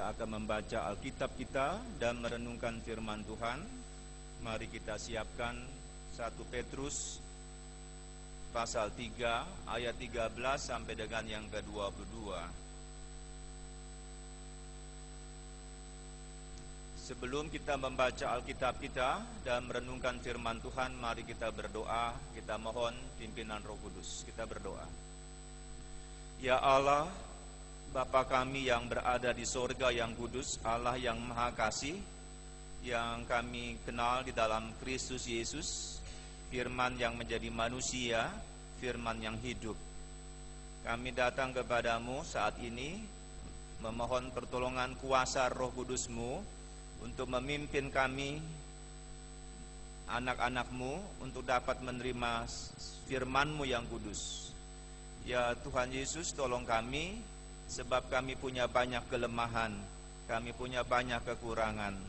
kita akan membaca Alkitab kita dan merenungkan firman Tuhan. Mari kita siapkan 1 Petrus pasal 3 ayat 13 sampai dengan yang ke-22. Sebelum kita membaca Alkitab kita dan merenungkan firman Tuhan, mari kita berdoa. Kita mohon pimpinan Roh Kudus. Kita berdoa. Ya Allah, Bapa kami yang berada di sorga yang kudus, Allah yang maha kasih, yang kami kenal di dalam Kristus Yesus, firman yang menjadi manusia, firman yang hidup. Kami datang kepadamu saat ini, memohon pertolongan kuasa Roh Kudus-Mu untuk memimpin kami, anak-anak-Mu, untuk dapat menerima firman-Mu yang kudus. Ya Tuhan Yesus, tolong kami, sebab kami punya banyak kelemahan, kami punya banyak kekurangan.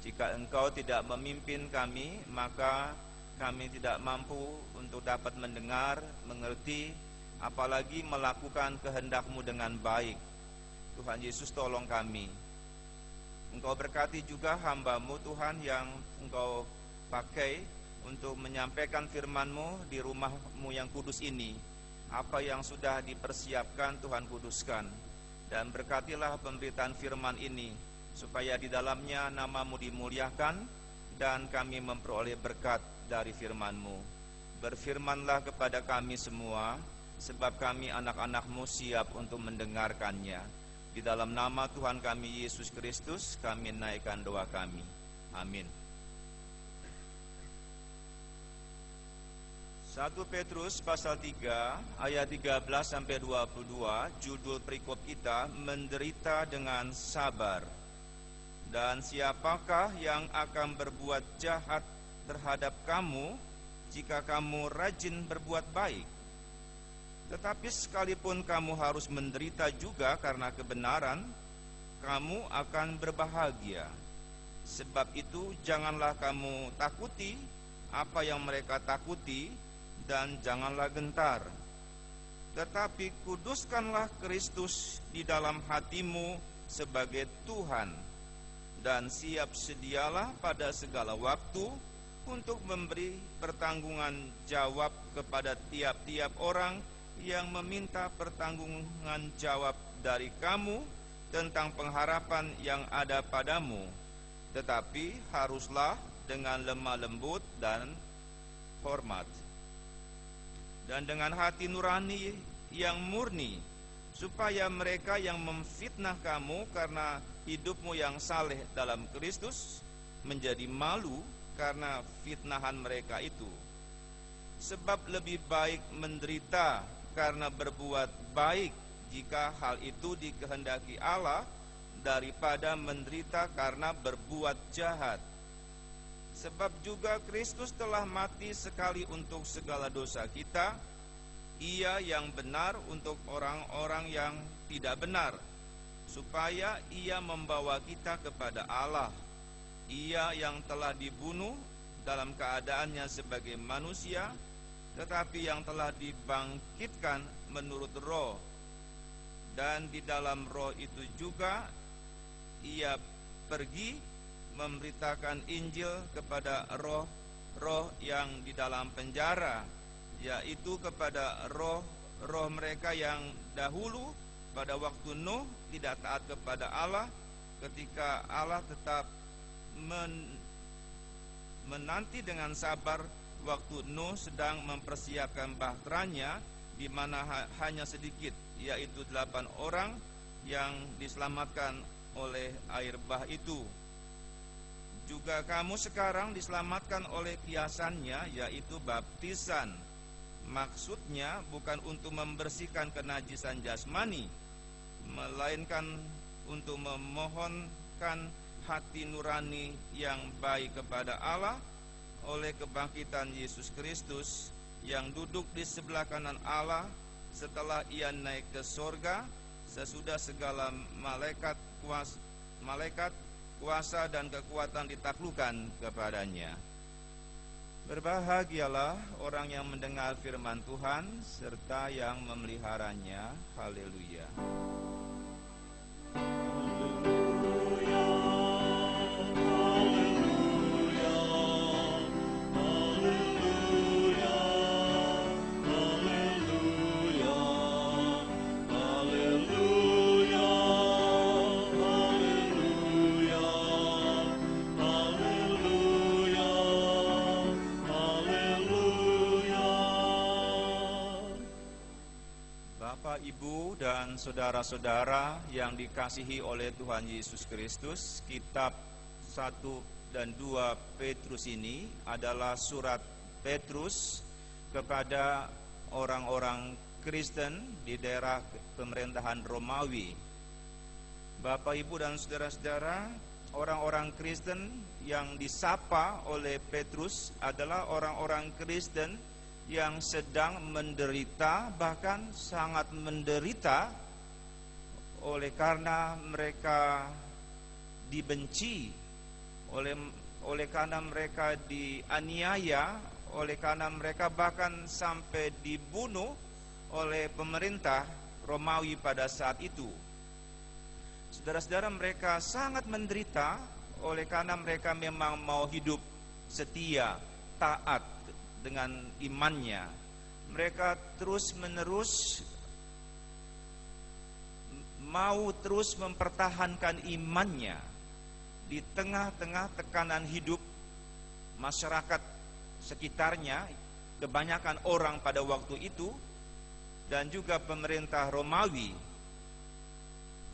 Jika Engkau tidak memimpin kami, maka kami tidak mampu untuk dapat mendengar, mengerti, apalagi melakukan kehendak-Mu dengan baik. Tuhan Yesus, tolong kami. Engkau berkati juga hamba-Mu Tuhan yang Engkau pakai untuk menyampaikan firman-Mu di rumah-Mu yang kudus ini. Apa yang sudah dipersiapkan Tuhan kuduskan. Dan berkatilah pemberitaan firman ini, supaya di dalamnya nama-Mu dimuliakan dan kami memperoleh berkat dari firman-Mu. Berfirmanlah kepada kami semua, sebab kami anak-anak-Mu siap untuk mendengarkannya. Di dalam nama Tuhan kami Yesus Kristus, kami naikkan doa kami. Amin. 1 Petrus pasal 3 ayat 13 sampai 22, judul perikop kita, menderita dengan sabar. Dan siapakah yang akan berbuat jahat terhadap kamu jika kamu rajin berbuat baik? Tetapi sekalipun kamu harus menderita juga karena kebenaran, kamu akan berbahagia. Sebab itu janganlah kamu takuti apa yang mereka takuti, dan janganlah gentar. Tetapi kuduskanlah Kristus di dalam hatimu sebagai Tuhan, dan siap sedialah pada segala waktu untuk memberi pertanggungan jawab kepada tiap-tiap orang yang meminta pertanggungan jawab dari kamu tentang pengharapan yang ada padamu. Tetapi haruslah dengan lemah lembut dan hormat, dan dengan hati nurani yang murni, supaya mereka yang memfitnah kamu karena hidupmu yang saleh dalam Kristus menjadi malu karena fitnahan mereka itu. Sebab lebih baik menderita karena berbuat baik, jika hal itu dikehendaki Allah, daripada menderita karena berbuat jahat. Sebab juga Kristus telah mati sekali untuk segala dosa kita, Ia yang benar untuk orang-orang yang tidak benar, supaya Ia membawa kita kepada Allah. Ia yang telah dibunuh dalam keadaannya sebagai manusia, tetapi yang telah dibangkitkan menurut roh. Dan di dalam roh itu juga Ia pergi memberitakan Injil kepada roh-roh yang di dalam penjara, yaitu kepada roh-roh mereka yang dahulu pada waktu Nuh tidak taat kepada Allah, ketika Allah tetap menanti dengan sabar waktu Nuh sedang mempersiapkan bahteranya, di mana hanya sedikit, yaitu 8 orang yang diselamatkan oleh air bah itu. Juga kamu sekarang diselamatkan oleh kiasannya, yaitu baptisan. Maksudnya bukan untuk membersihkan kenajisan jasmani, melainkan untuk memohonkan hati nurani yang baik kepada Allah oleh kebangkitan Yesus Kristus, yang duduk di sebelah kanan Allah setelah Ia naik ke sorga, sesudah segala malaikat, kuasa dan kekuatan ditaklukkan kepadanya. Berbahagialah orang yang mendengar firman Tuhan serta yang memeliharanya. Haleluya. Ibu dan saudara-saudara yang dikasihi oleh Tuhan Yesus Kristus, kitab 1 dan 2 Petrus ini adalah surat Petrus kepada orang-orang Kristen di daerah pemerintahan Romawi. Bapak, Ibu dan saudara-saudara, orang-orang Kristen yang disapa oleh Petrus adalah orang-orang Kristen yang sedang menderita, bahkan sangat menderita, oleh karena mereka dibenci, oleh karena mereka dianiaya, oleh karena mereka bahkan sampai dibunuh oleh pemerintah Romawi pada saat itu. Saudara-saudara, mereka sangat menderita oleh karena mereka memang mau hidup setia, taat dengan imannya. Mereka terus-menerus mau terus mempertahankan imannya di tengah-tengah tekanan hidup masyarakat sekitarnya, kebanyakan orang pada waktu itu, dan juga pemerintah Romawi.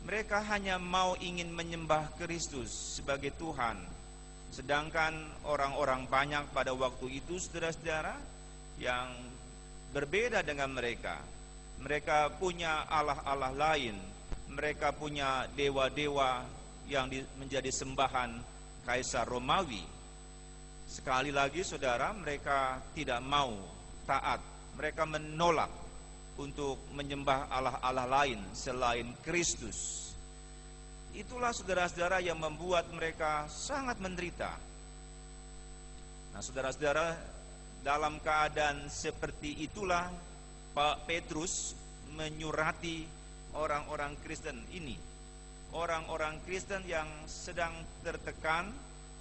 Mereka hanya mau ingin menyembah Kristus sebagai Tuhan. Sedangkan orang-orang banyak pada waktu itu, saudara-saudara, yang berbeda dengan mereka. Mereka punya allah-allah lain. Mereka punya dewa-dewa yang menjadi sembahan Kaisar Romawi. Sekali lagi, saudara, mereka tidak mau taat. Mereka menolak untuk menyembah allah-allah lain selain Kristus. Itulah, saudara-saudara, yang membuat mereka sangat menderita. Nah, saudara-saudara, dalam keadaan seperti itulah Pak Petrus menyurati orang-orang Kristen ini. Orang-orang Kristen yang sedang tertekan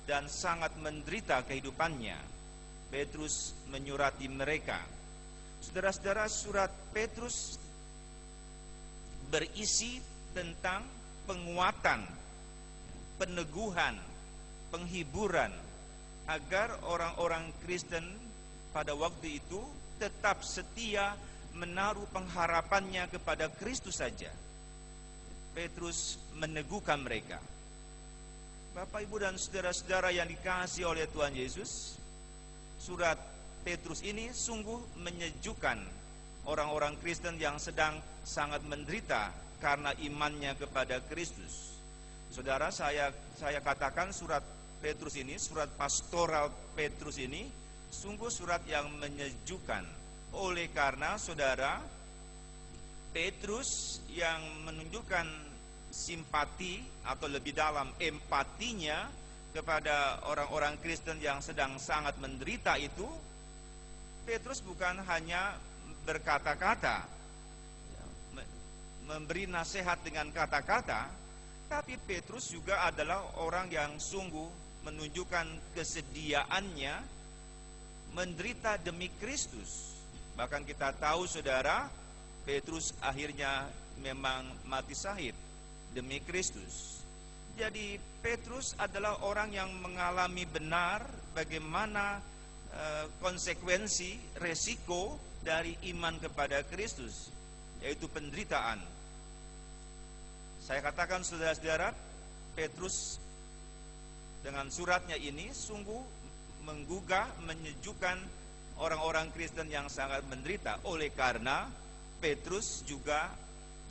dan sangat menderita kehidupannya. Petrus menyurati mereka. Saudara-saudara, surat Petrus berisi tentang penguatan, peneguhan, penghiburan agar orang-orang Kristen pada waktu itu tetap setia menaruh pengharapannya kepada Kristus saja. Petrus meneguhkan mereka. Bapak, Ibu dan saudara-saudara yang dikasihi oleh Tuhan Yesus, surat Petrus ini sungguh menyejukkan orang-orang Kristen yang sedang sangat menderita karena imannya kepada Kristus. Saudara, saya katakan surat Petrus ini, surat pastoral Petrus ini sungguh surat yang menyejukkan. Oleh karena, saudara, Petrus yang menunjukkan simpati atau lebih dalam empatinya kepada orang-orang Kristen yang sedang sangat menderita itu, Petrus bukan hanya berkata-kata, memberi nasihat dengan kata-kata, tapi Petrus juga adalah orang yang sungguh menunjukkan kesediaannya menderita demi Kristus. Bahkan kita tahu, saudara, Petrus akhirnya memang mati syahid demi Kristus. Jadi Petrus adalah orang yang mengalami benar bagaimana konsekuensi, resiko dari iman kepada Kristus, yaitu penderitaan. Saya katakan, saudara-saudara, Petrus dengan suratnya ini sungguh menggugah, menyejukkan orang-orang Kristen yang sangat menderita, oleh karena Petrus juga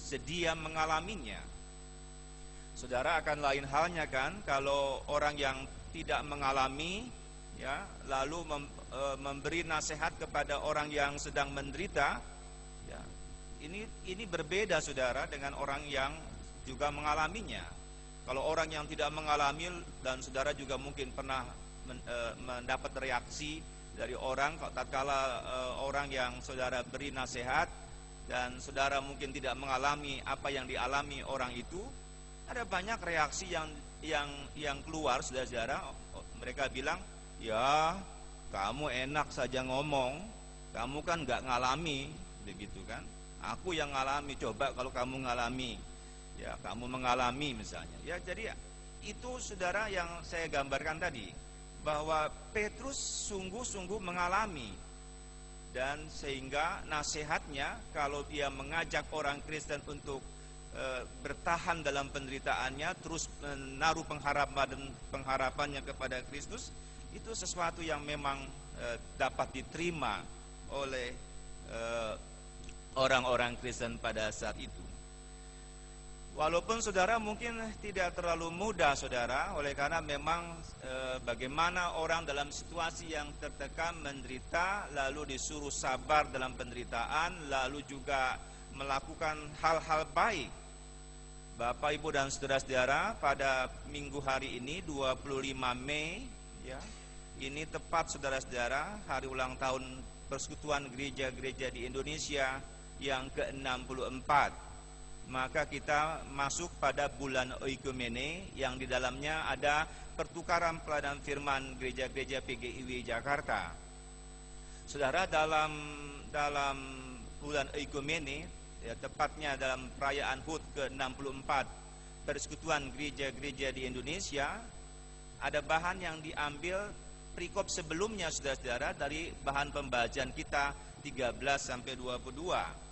sedia mengalaminya. Saudara, akan lain halnya kan kalau orang yang tidak mengalami, ya, lalu memberi nasihat kepada orang yang sedang menderita, ya, ini berbeda, saudara, dengan orang yang juga mengalaminya. Kalau orang yang tidak mengalami, dan saudara juga mungkin pernah mendapat reaksi dari orang tatkala orang yang saudara beri nasihat dan saudara mungkin tidak mengalami apa yang dialami orang itu, ada banyak reaksi yang keluar, saudara-saudara. Mereka bilang, ya kamu enak saja ngomong, kamu kan gak ngalami, begitu kan. Aku yang ngalami, coba kalau kamu ngalami, ya kamu mengalami misalnya. Ya, jadi itu, saudara, yang saya gambarkan tadi, bahwa Petrus sungguh-sungguh mengalami dan sehingga nasihatnya kalau dia mengajak orang Kristen untuk bertahan dalam penderitaannya, terus menaruh pengharapannya kepada Kristus, itu sesuatu yang memang dapat diterima oleh orang-orang Kristen pada saat itu. Walaupun saudara mungkin tidak terlalu mudah saudara, oleh karena memang bagaimana orang dalam situasi yang tertekan, menderita, lalu disuruh sabar dalam penderitaan, lalu juga melakukan hal-hal baik. Bapak, Ibu, dan saudara-saudara, pada minggu hari ini 25 Mei ya, ini tepat saudara-saudara hari ulang tahun Persekutuan Gereja-Gereja di Indonesia yang ke-64. Maka kita masuk pada bulan Oikumene yang di dalamnya ada pertukaran pelayanan firman gereja-gereja PGIW Jakarta. Saudara, dalam bulan Oikumene, ya, tepatnya dalam perayaan HUT ke-64 Persekutuan Gereja-Gereja di Indonesia, ada bahan yang diambil perikop sebelumnya saudara-saudara dari bahan pembacaan kita 13-22.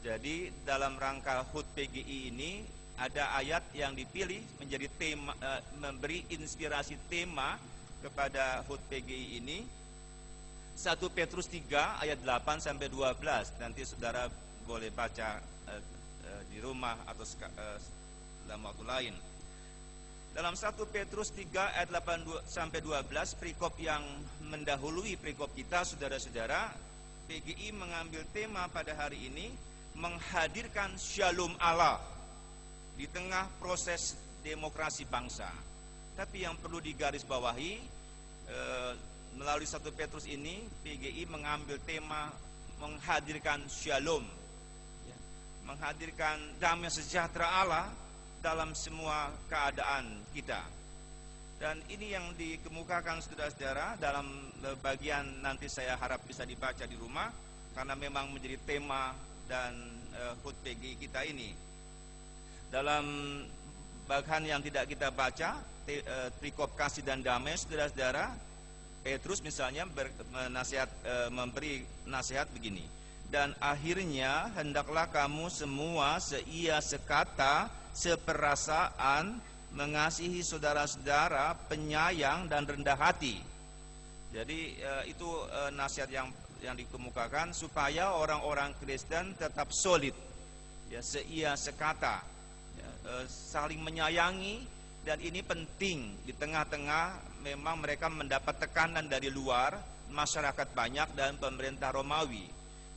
Jadi dalam rangka HUT PGI ini ada ayat yang dipilih menjadi tema, memberi inspirasi tema kepada HUT PGI ini, 1 Petrus 3 ayat 8-12. Nanti saudara boleh baca di rumah atau dalam waktu lain. Dalam 1 Petrus 3 ayat 8-12, perikop yang mendahului perikop kita saudara-saudara, PGI mengambil tema pada hari ini menghadirkan shalom Allah di tengah proses demokrasi bangsa. Tapi yang perlu digarisbawahi, melalui 1 Petrus ini PGI mengambil tema menghadirkan shalom, ya, menghadirkan damai sejahtera Allah dalam semua keadaan kita. Dan ini yang dikemukakan saudara-saudara dalam bagian nanti saya harap bisa dibaca di rumah, karena memang menjadi tema dan HUT PGI kita ini. Dalam bagian yang tidak kita baca, perikop kasih dan damai saudara-saudara, Petrus misalnya memberi nasihat begini, dan akhirnya hendaklah kamu semua seia sekata, seperasaan, mengasihi saudara-saudara, penyayang dan rendah hati. Jadi itu nasihat yang dikemukakan supaya orang-orang Kristen tetap solid, ya, seia sekata, ya, saling menyayangi. Dan ini penting di tengah-tengah memang mereka mendapat tekanan dari luar, masyarakat banyak dan pemerintah Romawi.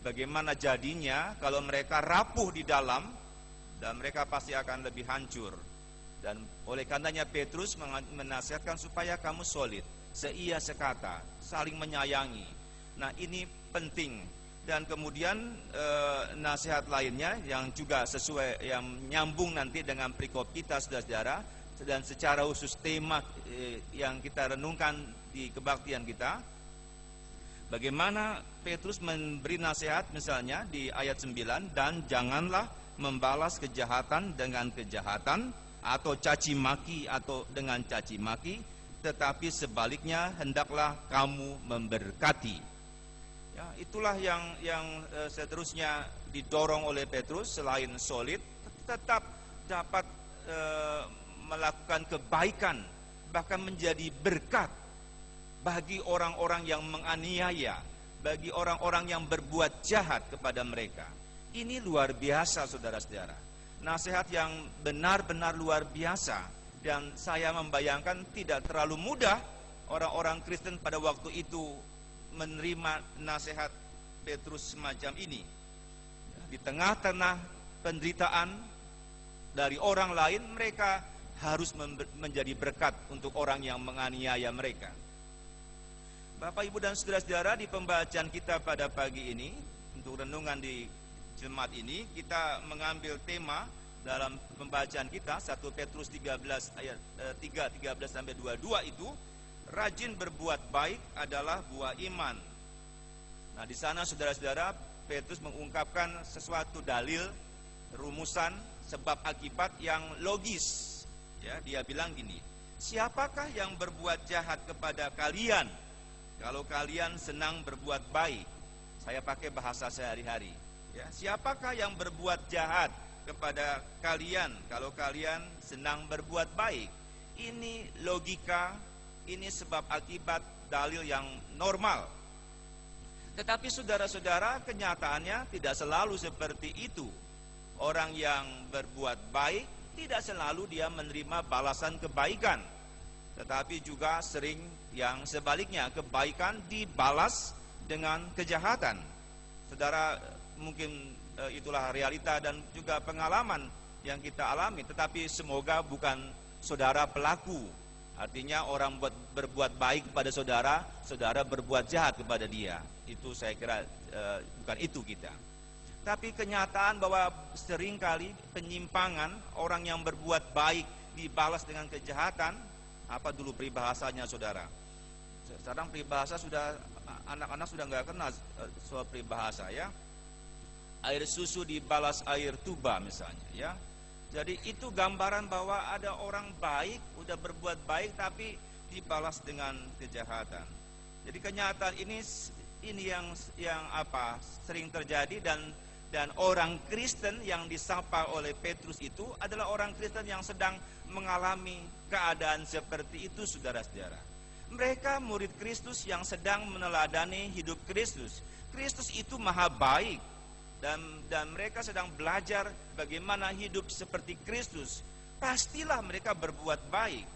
Bagaimana jadinya kalau mereka rapuh di dalam, dan mereka pasti akan lebih hancur. Dan oleh karenanya Petrus menasihatkan supaya kamu solid, seia sekata, saling menyayangi. Nah, ini penting. Dan kemudian nasihat lainnya yang juga sesuai, yang nyambung nanti dengan perikop kita saudara-saudara, dan secara khusus tema yang kita renungkan di kebaktian kita, bagaimana Petrus memberi nasihat misalnya di ayat 9, dan janganlah membalas kejahatan dengan kejahatan atau caci maki atau dengan caci maki, tetapi sebaliknya hendaklah kamu memberkati. Ya, itulah yang seterusnya didorong oleh Petrus. Selain solid, tetap dapat melakukan kebaikan, bahkan menjadi berkat bagi orang-orang yang menganiaya, bagi orang-orang yang berbuat jahat kepada mereka. Ini luar biasa saudara-saudara, nasihat yang benar-benar luar biasa. Dan saya membayangkan tidak terlalu mudah orang-orang Kristen pada waktu itu menerima nasihat Petrus semacam ini. Di tengah-tengah penderitaan dari orang lain, mereka harus menjadi berkat untuk orang yang menganiaya mereka. Bapak, Ibu, dan saudara-saudara, di pembacaan kita pada pagi ini, untuk renungan di jemaat ini, kita mengambil tema dalam pembacaan kita 1 Petrus 13 ayat 3:13-22 itu, rajin berbuat baik adalah buah iman. Nah, di sana saudara-saudara, Petrus mengungkapkan sesuatu dalil, rumusan, sebab akibat yang logis. Ya, dia bilang gini, siapakah yang berbuat jahat kepada kalian kalau kalian senang berbuat baik? Saya pakai bahasa sehari-hari. Ya, siapakah yang berbuat jahat kepada kalian kalau kalian senang berbuat baik? Ini logika, ini sebab akibat, dalil yang normal. Tetapi saudara-saudara, kenyataannya tidak selalu seperti itu. Orang yang berbuat baik tidak selalu dia menerima balasan kebaikan, tetapi juga sering yang sebaliknya, kebaikan dibalas dengan kejahatan. Saudara, mungkin itulah realita dan juga pengalaman yang kita alami, tetapi semoga bukan saudara pelaku. Artinya orang berbuat baik kepada saudara, saudara berbuat jahat kepada dia. Itu saya kira bukan itu kita. Tapi kenyataan bahwa seringkali penyimpangan, orang yang berbuat baik dibalas dengan kejahatan. Apa dulu peribahasanya, saudara? Sekarang peribahasa sudah, anak-anak sudah nggak kenal soal peribahasa, ya. Air susu dibalas air tuba misalnya, ya. Jadi itu gambaran bahwa ada orang baik, udah berbuat baik tapi dibalas dengan kejahatan. Jadi kenyataan ini yang sering terjadi, dan orang Kristen yang disapa oleh Petrus itu adalah orang Kristen yang sedang mengalami keadaan seperti itu, saudara-saudara. Mereka murid Kristus yang sedang meneladani hidup Kristus. Kristus itu maha baik, dan mereka sedang belajar bagaimana hidup seperti Kristus. Pastilah mereka berbuat baik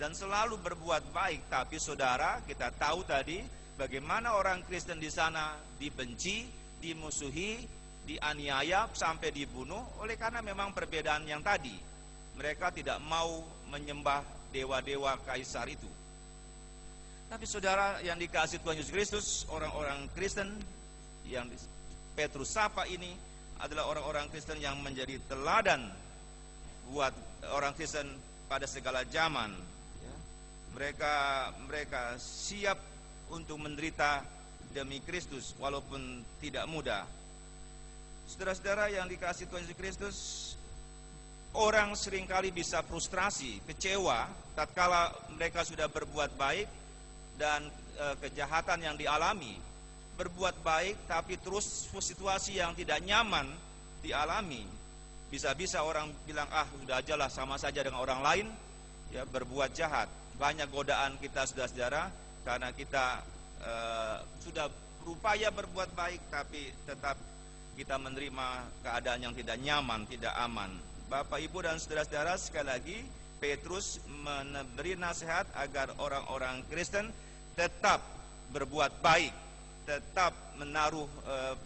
dan selalu berbuat baik. Tapi saudara, kita tahu tadi bagaimana orang Kristen di sana dibenci, dimusuhi, dianiaya sampai dibunuh oleh karena memang perbedaan yang tadi. Mereka tidak mau menyembah dewa-dewa kaisar itu. Tapi saudara yang dikasihi Tuhan Yesus Kristus, orang-orang Kristen yang Petrus sapa ini adalah orang-orang Kristen yang menjadi teladan buat orang Kristen pada segala zaman. Mereka siap untuk menderita demi Kristus walaupun tidak mudah. Saudara-saudara yang dikasihi Tuhan Yesus Kristus, orang seringkali bisa frustrasi, kecewa tatkala mereka sudah berbuat baik dan kejahatan yang dialami. Berbuat baik tapi terus situasi yang tidak nyaman dialami. Bisa-bisa orang bilang, sudah aja lah, sama saja dengan orang lain, ya, berbuat jahat. Banyak godaan kita, saudara-saudara, karena kita sudah berupaya berbuat baik tapi tetap kita menerima keadaan yang tidak nyaman, tidak aman. Bapak, Ibu, dan saudara-saudara, sekali lagi Petrus memberi nasihat agar orang-orang Kristen tetap berbuat baik, tetap menaruh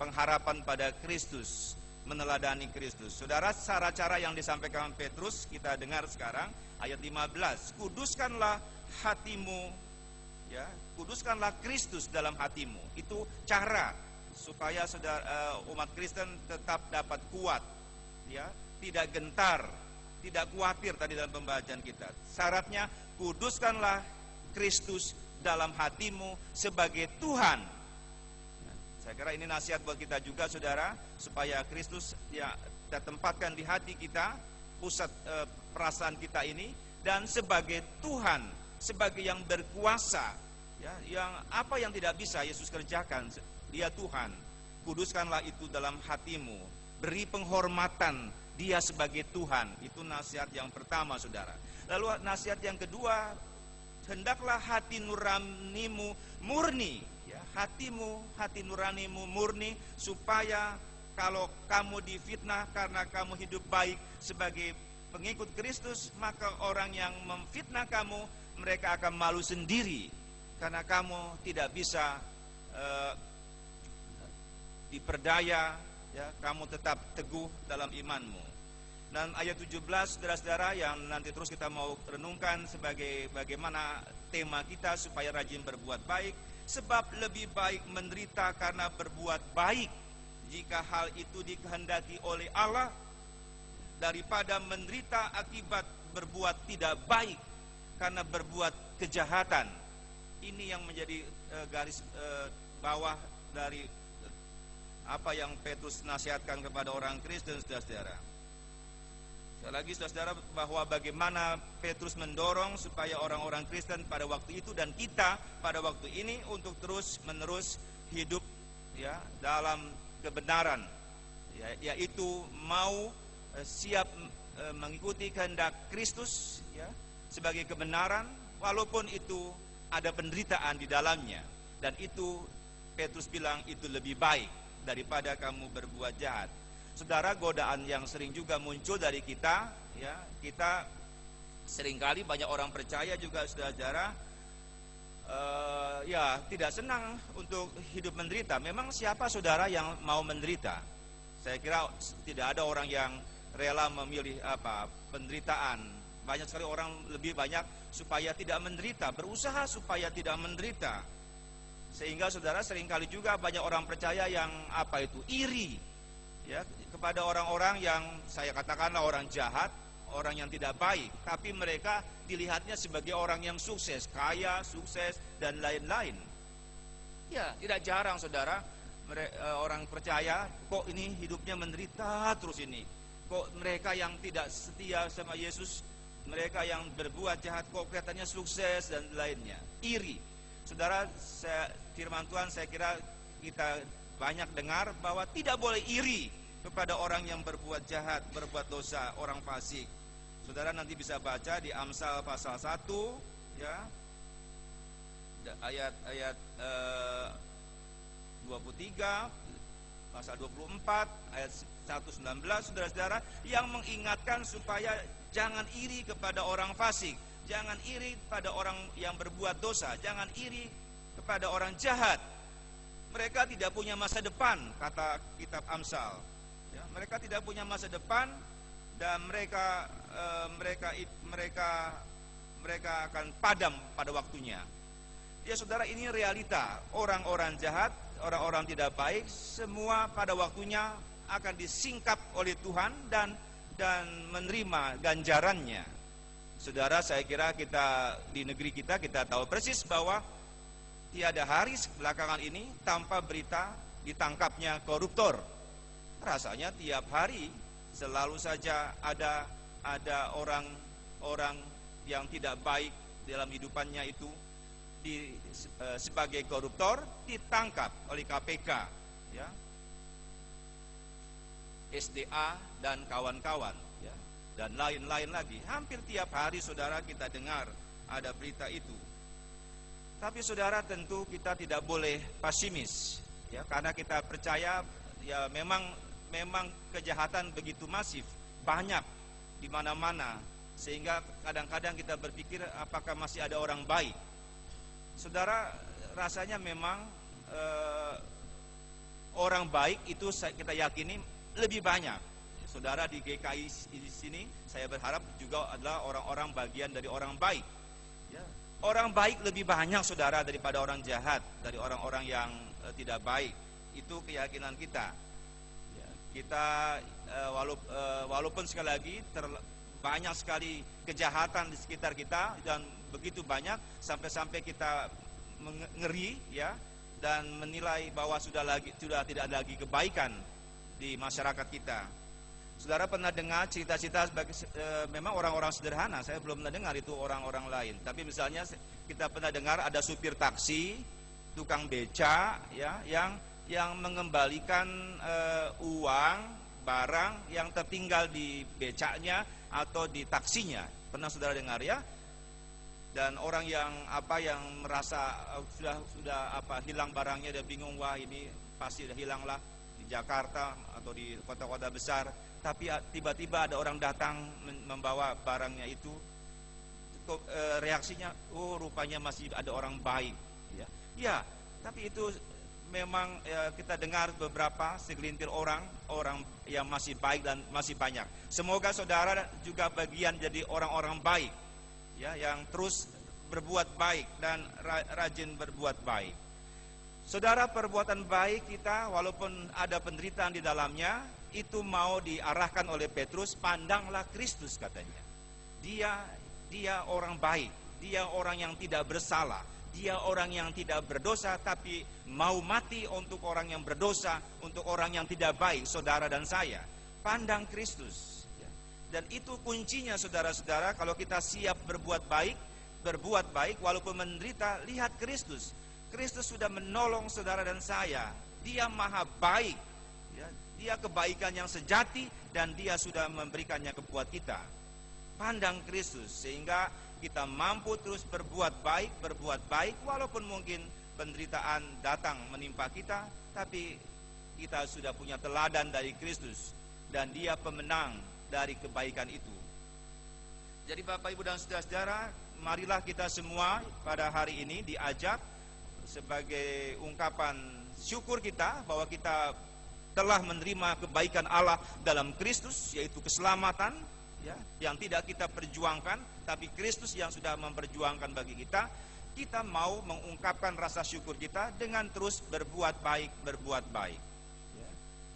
pengharapan pada Kristus, meneladani Kristus. Saudara, cara-cara yang disampaikan Petrus kita dengar sekarang, ayat 15. Kuduskanlah hatimu, ya, kuduskanlah Kristus dalam hatimu. Itu cara supaya saudara, umat Kristen tetap dapat kuat, ya, tidak gentar, tidak khawatir tadi dalam pembacaan kita. Syaratnya, kuduskanlah Kristus dalam hatimu sebagai Tuhan. Nah, saya kira ini nasihat buat kita juga, saudara, supaya Kristus ya kita tempatkan di hati kita, pusat perasaan kita ini, dan sebagai Tuhan, sebagai yang berkuasa, ya, yang apa yang tidak bisa Yesus kerjakan, Dia Tuhan. Kuduskanlah itu dalam hatimu, beri penghormatan Dia sebagai Tuhan. Itu nasihat yang pertama, saudara. Lalu nasihat yang kedua, hendaklah hati nuranimu murni, ya, hati nuranimu murni, supaya kalau kamu difitnah karena kamu hidup baik sebagai pengikut Kristus, maka orang yang memfitnah kamu, mereka akan malu sendiri karena kamu tidak bisa diperdaya, ya, kamu tetap teguh dalam imanmu. Dan ayat 17, saudara-saudara, yang nanti terus kita mau renungkan sebagai bagaimana tema kita supaya rajin berbuat baik. Sebab lebih baik menderita karena berbuat baik, jika hal itu dikehendaki oleh Allah, daripada menderita akibat berbuat tidak baik karena berbuat kejahatan. Ini yang menjadi garis bawah dari apa yang Petrus nasihatkan kepada orang Kristen, saudara-saudara. Sekali lagi, saudara, bahwa bagaimana Petrus mendorong supaya orang-orang Kristen pada waktu itu dan kita pada waktu ini untuk terus-menerus hidup ya dalam kebenaran, yaitu mau siap mengikuti kehendak Kristus ya sebagai kebenaran, walaupun itu ada penderitaan di dalamnya. Dan itu Petrus bilang itu lebih baik daripada kamu berbuat jahat. Saudara, godaan yang sering juga muncul dari kita, ya, kita seringkali banyak orang percaya juga, saudara, ya tidak senang untuk hidup menderita. Memang siapa saudara yang mau menderita? Saya kira tidak ada orang yang rela memilih penderitaan. Banyak sekali orang lebih banyak supaya tidak menderita, berusaha supaya tidak menderita. Sehingga saudara seringkali juga banyak orang percaya yang iri, ya, kepada orang-orang yang saya katakanlah orang jahat, orang yang tidak baik, tapi mereka dilihatnya sebagai orang yang sukses, kaya, sukses, dan lain-lain. Ya, tidak jarang saudara, orang percaya, kok ini hidupnya menderita terus ini. Kok mereka yang tidak setia sama Yesus, mereka yang berbuat jahat, kok kelihatannya sukses dan lainnya. Iri. Saudara, firman Tuhan saya kira kita banyak dengar bahwa tidak boleh iri kepada orang yang berbuat jahat, berbuat dosa, orang fasik. Saudara nanti bisa baca di Amsal pasal 1 ya. Ayat 23, pasal 24, ayat 119, saudara-saudara, yang mengingatkan supaya jangan iri kepada orang fasik, jangan iri pada orang yang berbuat dosa, jangan iri kepada orang jahat. Mereka tidak punya masa depan, kata kitab Amsal. Ya, mereka tidak punya masa depan dan mereka akan padam pada waktunya. Ya saudara, ini realita. Orang-orang jahat, orang-orang tidak baik, semua pada waktunya akan disingkap oleh Tuhan dan menerima ganjarannya. Saudara, saya kira kita di negeri kita tahu persis bahwa tiada hari belakangan ini tanpa berita ditangkapnya koruptor. Rasanya tiap hari selalu saja ada orang yang tidak baik dalam hidupannya itu sebagai koruptor ditangkap oleh KPK, ya, SDA dan kawan-kawan, ya, dan lain-lain lagi. Hampir tiap hari saudara kita dengar ada berita itu. Tapi saudara, tentu kita tidak boleh pesimis, ya, karena kita percaya ya memang kejahatan begitu masif, banyak di mana-mana, sehingga kadang-kadang kita berpikir apakah masih ada orang baik. Saudara, rasanya memang orang baik itu kita yakini lebih banyak. Saudara, di GKI di sini saya berharap juga adalah orang-orang bagian dari orang baik. Ya. Orang baik lebih banyak saudara daripada orang jahat, dari orang-orang yang tidak baik. Itu keyakinan kita. Ya. Kita walaupun sekali lagi banyak sekali kejahatan di sekitar kita dan begitu banyak sampai kita ngeri, ya, dan menilai bahwa sudah tidak ada lagi kebaikan di masyarakat kita. Saudara pernah dengar cerita-cerita memang orang-orang sederhana, saya belum pernah dengar itu orang-orang lain. Tapi misalnya kita pernah dengar ada supir taksi, tukang beca, ya, yang mengembalikan uang, barang yang tertinggal di becanya atau di taksinya. Pernah saudara dengar, ya? Dan orang yang merasa sudah hilang barangnya, dia bingung, wah ini pasti udah hilang lah di Jakarta atau di kota-kota besar. Tapi tiba-tiba ada orang datang membawa barangnya itu, reaksinya, oh rupanya masih ada orang baik, ya. Ya, tapi itu memang kita dengar beberapa segelintir orang yang masih baik dan masih banyak. Semoga saudara juga bagian jadi orang-orang baik, ya, yang terus berbuat baik dan rajin berbuat baik. Saudara, perbuatan baik kita walaupun ada penderitaan di dalamnya, itu mau diarahkan oleh Petrus, pandanglah Kristus katanya. Dia orang baik, dia orang yang tidak bersalah, dia orang yang tidak berdosa, tapi mau mati untuk orang yang berdosa, untuk orang yang tidak baik, saudara dan saya. Pandang Kristus. Dan itu kuncinya saudara-saudara, kalau kita siap berbuat baik walaupun menderita, lihat Kristus. Kristus sudah menolong saudara dan saya Dia maha baik, ya. Dia kebaikan yang sejati dan dia sudah memberikannya kepada kita. Pandang Kristus sehingga kita mampu terus berbuat baik walaupun mungkin penderitaan datang menimpa kita, tapi kita sudah punya teladan dari Kristus dan dia pemenang dari kebaikan itu. Jadi Bapak Ibu dan saudara-saudara, marilah kita semua pada hari ini diajak sebagai ungkapan syukur kita bahwa kita telah menerima kebaikan Allah dalam Kristus, yaitu keselamatan, ya, yang tidak kita perjuangkan, tapi Kristus yang sudah memperjuangkan bagi kita. Kita mau mengungkapkan rasa syukur kita dengan terus berbuat baik. Ya.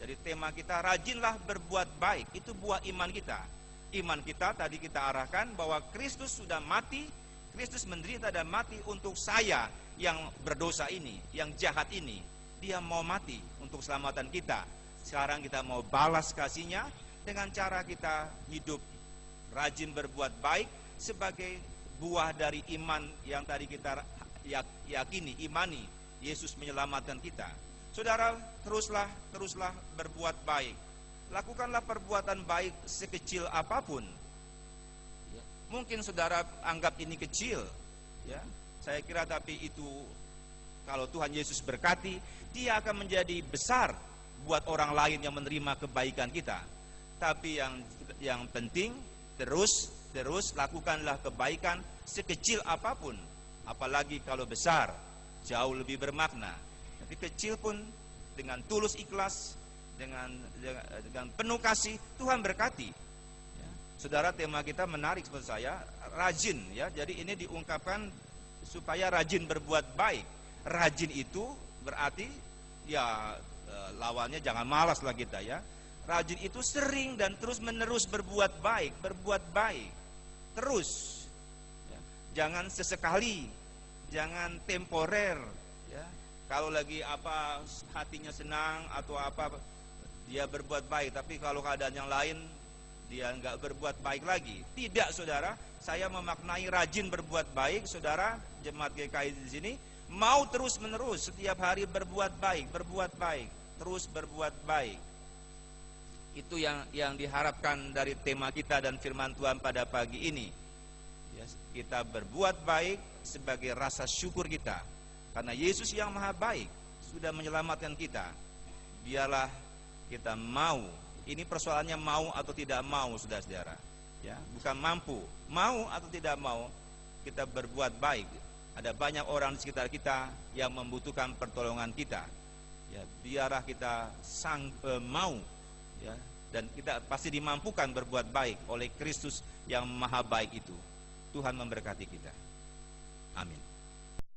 Jadi tema kita, rajinlah berbuat baik. Itu buah iman kita. Iman kita tadi kita arahkan bahwa Kristus sudah mati, Kristus menderita dan mati untuk saya yang berdosa ini, yang jahat ini. Dia mau mati untuk keselamatan kita. Sekarang kita mau balas kasihnya dengan cara kita hidup rajin berbuat baik sebagai buah dari iman yang tadi kita yakini, imani Yesus menyelamatkan kita. Saudara, teruslah berbuat baik. Lakukanlah perbuatan baik sekecil apapun. Ya. Mungkin saudara anggap ini kecil, ya. Saya kira tapi itu kalau Tuhan Yesus berkati, dia akan menjadi besar buat orang lain yang menerima kebaikan kita. Tapi yang penting terus lakukanlah kebaikan sekecil apapun, apalagi kalau besar jauh lebih bermakna. Tapi kecil pun dengan tulus ikhlas, dengan penuh kasih, Tuhan berkati. Ya. Saudara, tema kita menarik seperti saya, rajin, ya. Jadi ini diungkapkan supaya rajin berbuat baik. Rajin itu berarti ya lawannya jangan malas lah kita, ya. Rajin itu sering dan terus menerus berbuat baik terus, ya. Jangan sesekali, jangan temporer, ya. Kalau lagi apa hatinya senang atau apa dia berbuat baik, tapi kalau keadaan yang lain dia nggak berbuat baik lagi. Tidak, saudara. Saya memaknai rajin berbuat baik, saudara jemaat GKI di sini mau terus menerus setiap hari berbuat baik, terus berbuat baik. Itu yang diharapkan dari tema kita dan firman Tuhan pada pagi ini. Ya, kita berbuat baik sebagai rasa syukur kita, karena Yesus yang maha baik sudah menyelamatkan kita. Biarlah kita mau. Ini persoalannya mau atau tidak mau, saudara-saudara. Ya, bukan mampu, mau atau tidak mau kita berbuat baik. Ada banyak orang di sekitar kita yang membutuhkan pertolongan kita. Ya, biarlah kita mau, ya, dan kita pasti dimampukan berbuat baik oleh Kristus yang maha baik itu. Tuhan memberkati kita. Amin.